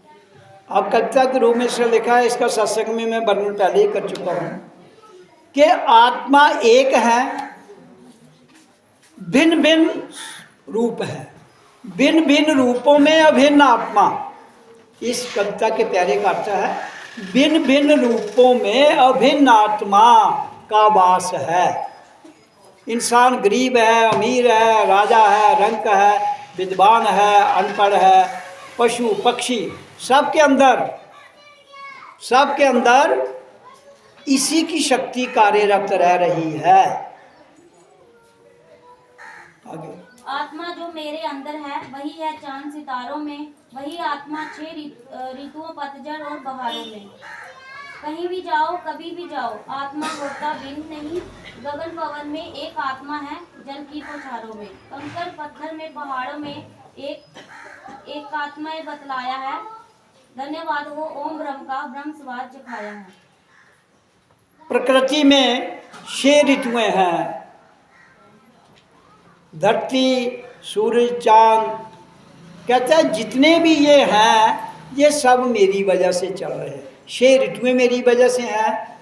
Speaker 1: अब कविता के रूप में से लिखा है, इसका सत्संग में मैं वर्णन पहले ही कर चुका हूँ कि आत्मा एक है, भिन्न भिन्न रूप है, भिन्न भिन्न रूपों में अभिन्न आत्मा। इस कविता के प्यारे का अर्थ है भिन्न भिन्न रूपों में अभिन्न आत्मा का वास है। इंसान गरीब है, अमीर है, राजा है, रंक है, विद्वान है, अनपढ़ है, पशु पक्षी, सबके अंदर इसी की शक्ति कार्यरत रह रही है। आगे
Speaker 2: आत्मा जो मेरे अंदर है वही है चांद सितारों में, वही आत्मा 6 ऋतुओं पतझड़ और बहारों में। कहीं भी जाओ कभी भी जाओ आत्मा होता बिन नहीं, गगन पवन में एक आत्मा है, जल की बौछारों में, कंकड़ पत्थर में, पहाड़ों में एक आत्मा बतलाया है। धन्यवाद हो ओम ब्रह्म का ब्रह्म स्वाद चखाया है।
Speaker 1: प्रकृति में 6 ऋतुएं हैं, धरती सूरज चांद, कहता है जितने भी ये हैं ये सब मेरी वजह से चल रहे हैं। 6 ऋतुएं मेरी वजह से हैं,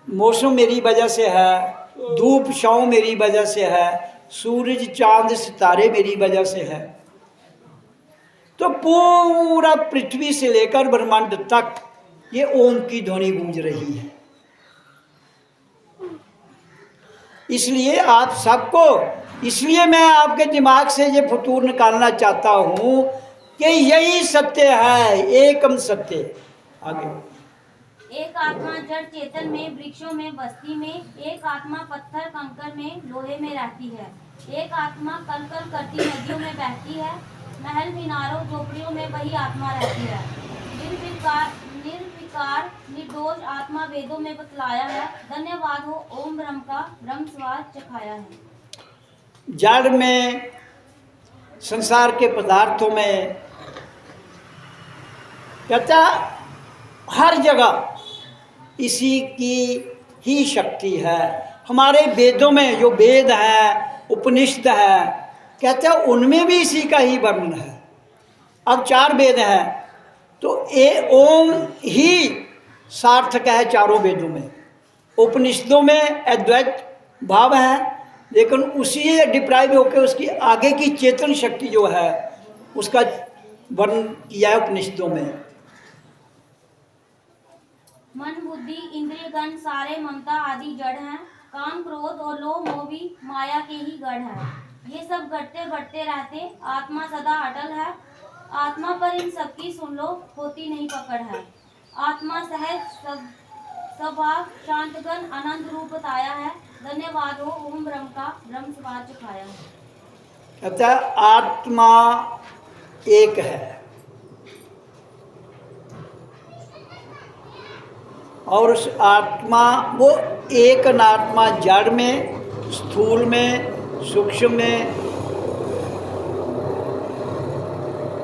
Speaker 1: मौसम मेरी वजह से है, धूप छाँव मेरी वजह से है, सूरज चांद सितारे मेरी वजह से है। तो पूरा पृथ्वी से लेकर ब्रह्मांड तक ये ओम की ध्वनि गूंज रही है। इसलिए आप सबको, इसलिए मैं आपके दिमाग से ये फतूर निकालना चाहता हूँ कि यही सत्य है, एकम सत्य। आगे,
Speaker 2: एक आत्मा जड़ चेतन में, वृक्षों में, बस्ती में, एक आत्मा पत्थर कंकर में, लोहे में रहती है। एक आत्मा कल कल करती नदियों में बहती है, महल मीनारों झोपड़ियों में वही आत्मा रहती है। निर्विकार निर्दोष आत्मा वेदों में बतलाया है। धन्यवाद हो ओम ब्रह्म का ब्रह्म स्वाद चखाया है।
Speaker 1: जड़ में, संसार के पदार्थों में, कहता हर जगह इसी की ही शक्ति है। हमारे वेदों में जो वेद हैं, उपनिषद है, कहते हैं उनमें भी इसी का ही वर्णन है। अब 4 वेद हैं तो ओम ही सार्थक है चारों वेदों में। उपनिषदों में अद्वैत भाव है, लेकिन उसी डिप्राइव होकर उसकी आगे की चेतन शक्ति जो है उसका वर्णन किया है उपनिषदों में।
Speaker 2: मन बुद्धि इंद्रियगण सारे ममता आदि जड़ हैं। काम क्रोध और लोभ मोह भी माया के ही गढ़ है। ये सब घटते बढ़ते रहते, आत्मा सदा अटल है। आत्मा पर इन सबकी सुन लो, होती नहीं पकड़ है। आत्मा सहज स्वभाव शांतगन अनंत रूप बताया है। धन्यवाद हो ओम ब्रह्म का ब्रह्म स्वाद चखाया है।
Speaker 1: कहता है आत्मा एक है और उस आत्मा, वो एक अनात्मा जड़ में, स्थूल में, सूक्ष्म में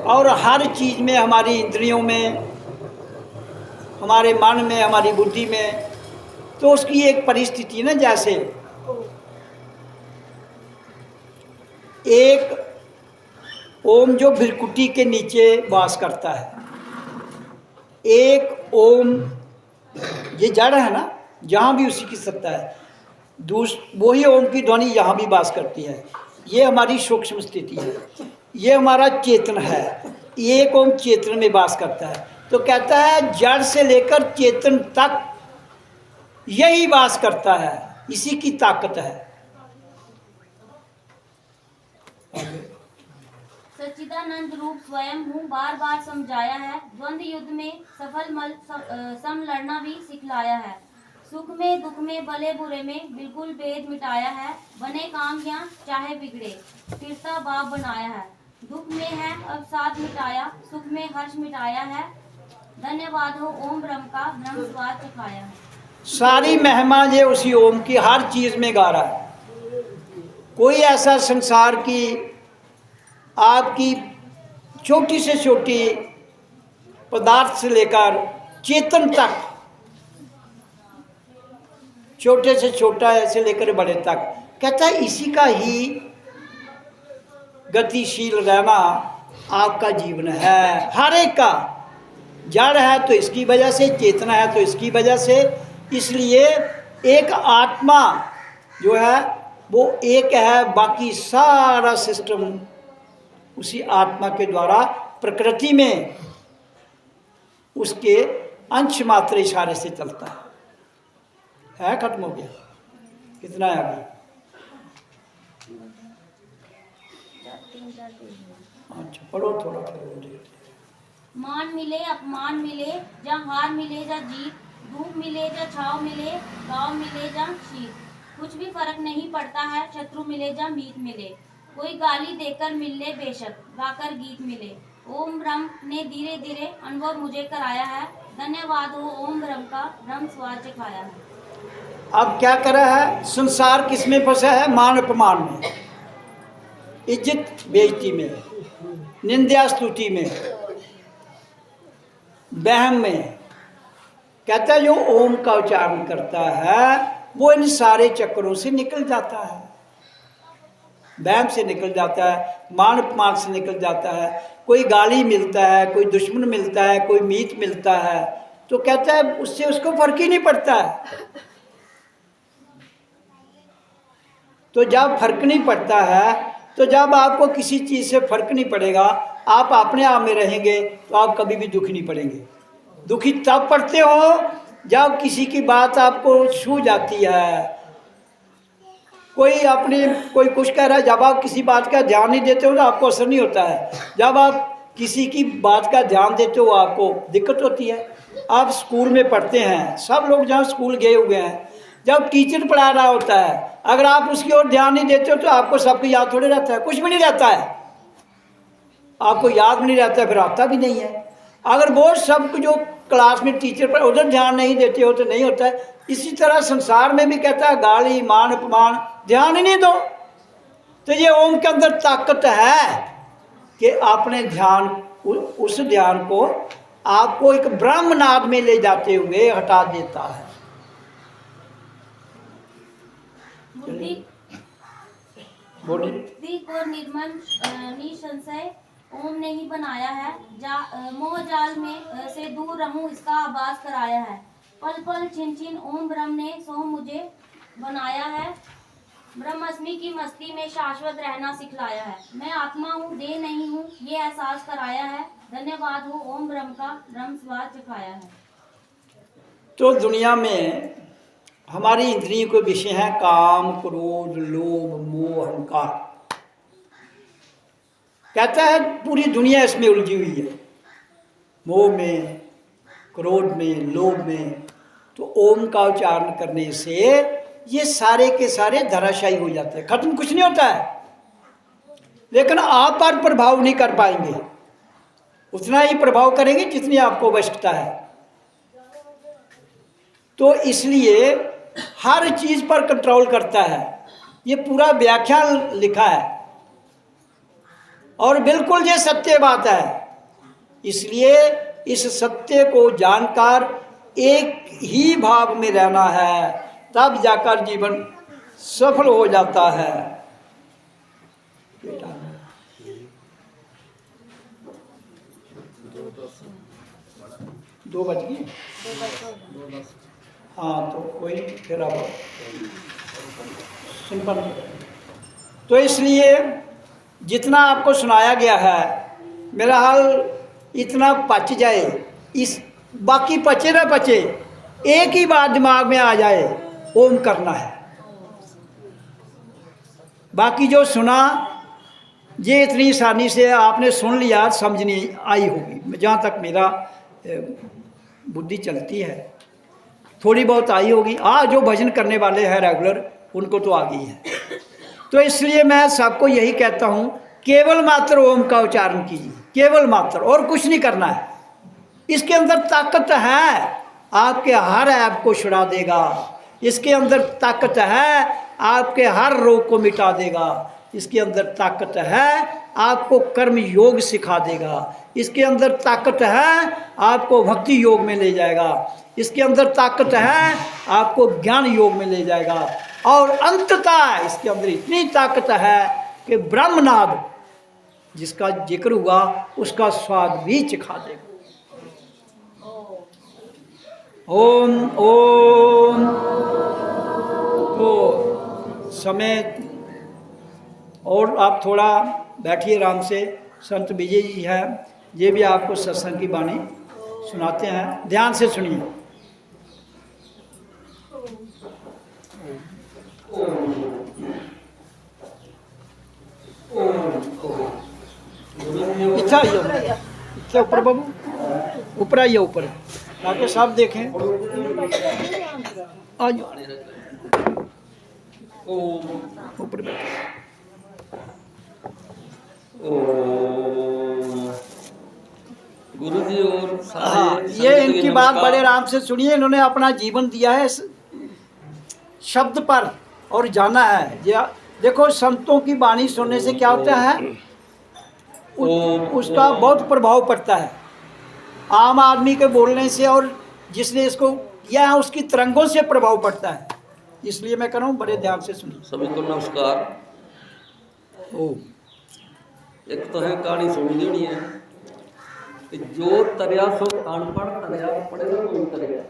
Speaker 1: और हर चीज़ में, हमारी इंद्रियों में, हमारे मन में, हमारी बुद्धि में। तो उसकी एक परिस्थिति ना, जैसे एक ओम जो भृकुटी के नीचे वास करता है, एक ओम ये जड़ है ना, जहाँ भी उसी की सत्ता है। वही ओम की ध्वनि यहाँ भी वास करती है। ये हमारी सूक्ष्म स्थिति है, ये हमारा चेतन है। एक ओम चेतन में वास करता है। तो कहता है जड़ से लेकर चेतन तक यही वास करता है, इसी की ताकत है।
Speaker 2: सच्चिदानंद रूप स्वयं हूँ, बार बार समझाया है। द्वंद्व युद्ध में सम लड़ना भी सिखलाया है। सुख में दुख में भले बुरे में बिल्कुल भेद मिटाया है। बने काम या चाहे बिगड़े, फिरता बाप बनाया है। दुख में है अब साथ मिटाया, सुख में हर्ष मिटाया है। धन्यवाद हो ओम ब्रह्म का ब्रह्म स्वाद चखाया है।
Speaker 1: सारी महिमा ये उसी ओम की हर चीज़ में गा रहा है। कोई ऐसा संसार की आपकी छोटी से छोटी पदार्थ से लेकर चेतन तक, छोटे से छोटा से लेकर बड़े तक, कहता है इसी का ही गतिशील रहना आपका जीवन है। हर एक का जड़ है तो इसकी वजह से, चेतना है तो इसकी वजह से। इसलिए एक आत्मा जो है वो एक है, बाकी सारा सिस्टम उसी आत्मा के द्वारा प्रकृति में उसके अंश मात्र इशारे से चलता है। खत्म हो गया? कितना है अभी? अच्छा, पढ़ो थोड़ा थोड़ा।
Speaker 2: मान मिले अपमान मिले, जा हार मिले जा जीत, धूप मिले जा छाव मिले, गाँव मिले जा शीत, कुछ भी फर्क नहीं पड़ता है। शत्रु मिले जा मीत मिले, कोई गाली देकर मिल ले बेशक, गाकर गीत मिले। ओम ब्रह्म ने धीरे धीरे अनुभव मुझे कराया है। धन्यवाद हो ओम ब्रह्म का ब्रह्म स्वाद चखाया है।
Speaker 1: अब क्या करा है? संसार किस में फंसा है? मान अपमान में, इज्जत बेइज्जती में, निंदा स्तुति में, वहम में। कहता है जो ओम का उच्चारण करता है वो इन सारे चक्रों से निकल जाता है। वहम से निकल जाता है, मान अपमान से निकल जाता है, कोई गाली मिलता है, कोई दुश्मन मिलता है, कोई मीत मिलता है, तो कहता है उससे उसको फर्क ही नहीं पड़ता है। तो जब फर्क नहीं पड़ता है, तो जब आपको किसी चीज़ से फर्क नहीं पड़ेगा, आप अपने आप में रहेंगे, तो आप कभी भी दुखी नहीं पड़ेंगे। दुखी तब पड़ते हो जब किसी की बात आपको छू जाती है, कोई कुछ कह रहा है, जब आप किसी बात का ध्यान नहीं देते हो तो आपको असर नहीं होता है। जब आप किसी की बात का ध्यान देते हो आपको दिक्कत होती है। आप स्कूल में पढ़ते हैं, सब लोग जहाँ स्कूल गए हुए हैं, जब टीचर पढ़ा रहा होता है, अगर आप उसकी ओर ध्यान नहीं देते हो तो आपको सबको याद थोड़े रहता है, कुछ भी नहीं रहता है, आपको याद भी नहीं रहता है, फिर आता भी नहीं है। अगर वो सब जो क्लास में टीचर पर उधर ध्यान नहीं देते हो तो नहीं होता है। इसी तरह संसार में भी कहता है गाली मान अपमान ध्यान ही नहीं दो। तो ये ओम के अंदर ताकत है कि आपने ध्यान, उस ध्यान को आपको एक ब्रह्मनाद में ले जाते हुए हटा देता है।
Speaker 2: बुद्धि को निर्मल निसंशय ओम ने ही बनाया है। मोह जाल में से दूर रहूं इसका आभास कराया है। पल पल छिन छिन ओम ब्रह्म ने सो मुझे बनाया है। ब्रह्मस्मि की मस्ती में शाश्वत रहना सिखलाया है। मैं आत्मा हूँ, देह नहीं हूँ, ये एहसास कराया है। धन्यवाद हो ओम ब्रह्म का, ब्रह्म स्वाद सिखाया है।
Speaker 1: तो दुनिया में हमारी इंद्रियों के विषय हैं काम, क्रोध, लोभ, मोह, अहंकार। कहता है पूरी दुनिया इसमें उलझी हुई है, मोह में, क्रोध में, लोभ में। तो ओम का उच्चारण करने से ये सारे के सारे धराशायी हो जाते हैं, खत्म कुछ नहीं होता है। लेकिन आप पर प्रभाव नहीं कर पाएंगे, उतना ही प्रभाव करेंगे जितनी आपको आवश्यकता है। तो इसलिए हर चीज पर कंट्रोल करता है। ये पूरा व्याख्यान लिखा है और बिल्कुल ये सत्य बात है। इसलिए इस सत्य को जानकर एक ही भाव में रहना है, तब जाकर जीवन सफल हो जाता है। 2 बज गए। हाँ तो कोई फिर अब सिंपल। तो इसलिए जितना आपको सुनाया गया है, मेरा हाल इतना पच जाए, इस बाकी पचे ना पचे, एक ही बात दिमाग में आ जाए, ओम करना है। बाकी जो सुना ये इतनी आसानी से आपने सुन लिया, समझ नहीं आई होगी। जहाँ तक मेरा बुद्धि चलती है, थोड़ी बहुत आई होगी। जो भजन करने वाले हैं रेगुलर, उनको तो आ गई है। तो इसलिए मैं सबको यही कहता हूँ, केवल मात्र ओम का उच्चारण कीजिए, केवल मात्र, और कुछ नहीं करना है। इसके अंदर ताकत है, आपके हर ऐप को छुड़ा देगा। इसके अंदर ताकत है, आपके हर रोग को मिटा देगा। इसके अंदर ताकत है, आपको कर्म योग सिखा देगा। इसके अंदर ताकत है, आपको भक्ति योग में ले जाएगा। इसके अंदर ताकत है, आपको ज्ञान योग में ले जाएगा। और अंततः इसके अंदर इतनी ताकत है कि ब्रह्मनाद जिसका जिक्र हुआ उसका स्वाद भी चिखा देगा। ओम ओम। तो समय और आप थोड़ा बैठिए आराम से। संत विजय जी हैं, ये भी आपको सत्संग की वाणी सुनाते हैं, ध्यान से सुनिए। इच्छा आइए, इच्छा ऊपर बाबू, ऊपर आइए, ऊपर, ताकि सब देखें। आज ऊपर बैठे।
Speaker 3: गुरु जी और
Speaker 1: हाँ, ये इनकी बात बड़े आराम से सुनिए। इन्होंने अपना जीवन दिया है इस शब्द पर और जाना है। देखो संतों की वाणी सुनने से क्या होता है, उसका बहुत प्रभाव पड़ता है आम आदमी के बोलने से, और जिसने इसको किया है उसकी तरंगों से प्रभाव पड़ता है। इसलिए मैं कह रहा हूँ बड़े ध्यान से सुनिए।
Speaker 3: सभी को नमस्कार। एक तो है कहानी सुनी देनी है कि जो तरिया सो अनपढ़ तरिया पढ़ेगा कोई करेगा